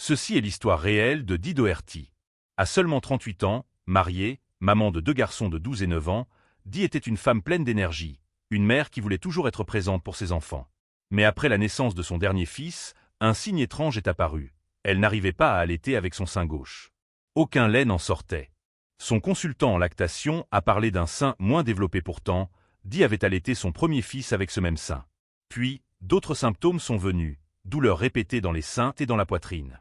Ceci est l'histoire réelle de Dee Doherty. À seulement 38 ans, mariée, maman de 2 garçons de 12 et 9 ans, Dee était une femme pleine d'énergie, une mère qui voulait toujours être présente pour ses enfants. Mais après la naissance de son dernier fils, un signe étrange est apparu. Elle n'arrivait pas à allaiter avec son sein gauche. Aucun lait n'en sortait. Son consultant en lactation a parlé d'un sein moins développé pourtant. Dee avait allaité son premier fils avec ce même sein. Puis, d'autres symptômes sont venus, douleurs répétées dans les seins et dans la poitrine.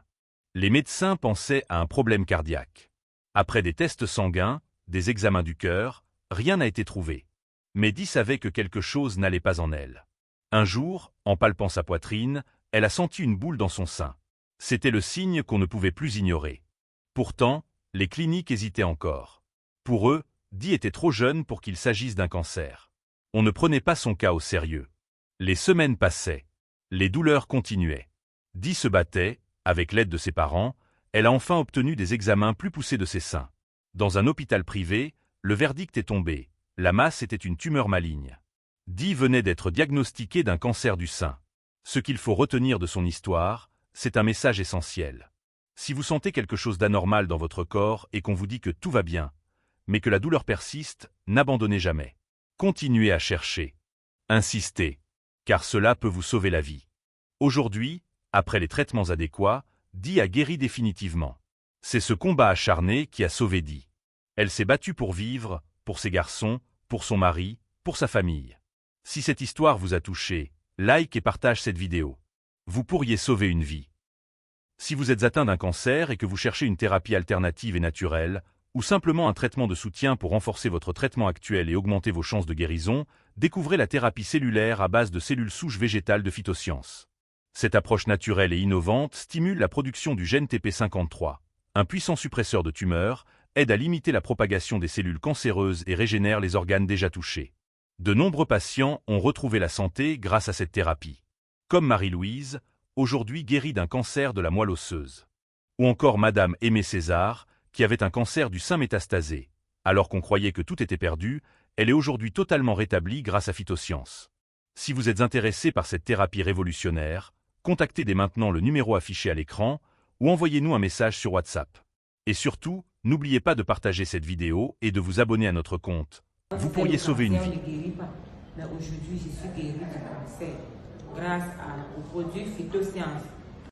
Les médecins pensaient à un problème cardiaque. Après des tests sanguins, des examens du cœur, rien n'a été trouvé. Mais Dee savait que quelque chose n'allait pas en elle. Un jour, en palpant sa poitrine, elle a senti une boule dans son sein. C'était le signe qu'on ne pouvait plus ignorer. Pourtant, les cliniques hésitaient encore. Pour eux, Dee était trop jeune pour qu'il s'agisse d'un cancer. On ne prenait pas son cas au sérieux. Les semaines passaient. Les douleurs continuaient. Dee se battait, avec l'aide de ses parents, elle a enfin obtenu des examens plus poussés de ses seins. Dans un hôpital privé, le verdict est tombé. La masse était une tumeur maligne. Dee venait d'être diagnostiquée d'un cancer du sein. Ce qu'il faut retenir de son histoire, c'est un message essentiel. Si vous sentez quelque chose d'anormal dans votre corps et qu'on vous dit que tout va bien, mais que la douleur persiste, n'abandonnez jamais. Continuez à chercher. Insistez, car cela peut vous sauver la vie. Aujourd'hui, après les traitements adéquats, Dee a guéri définitivement. C'est ce combat acharné qui a sauvé Dee. Elle s'est battue pour vivre, pour ses garçons, pour son mari, pour sa famille. Si cette histoire vous a touché, like et partage cette vidéo. Vous pourriez sauver une vie. Si vous êtes atteint d'un cancer et que vous cherchez une thérapie alternative et naturelle, ou simplement un traitement de soutien pour renforcer votre traitement actuel et augmenter vos chances de guérison, découvrez la thérapie cellulaire à base de cellules souches végétales de phytosciences. Cette approche naturelle et innovante stimule la production du gène TP53, un puissant suppresseur de tumeurs, aide à limiter la propagation des cellules cancéreuses et régénère les organes déjà touchés. De nombreux patients ont retrouvé la santé grâce à cette thérapie. Comme Marie-Louise, aujourd'hui guérie d'un cancer de la moelle osseuse. Ou encore Madame Aimée César, qui avait un cancer du sein métastasé. Alors qu'on croyait que tout était perdu, elle est aujourd'hui totalement rétablie grâce à Phytosciences. Si vous êtes intéressé par cette thérapie révolutionnaire, contactez dès maintenant le numéro affiché à l'écran ou envoyez-nous un message sur WhatsApp. Et surtout, n'oubliez pas de partager cette vidéo et de vous abonner à notre compte. Vous pourriez sauver une vie. Mais aujourd'hui, je suis guérie du cancer grâce aux produits Phytosciences.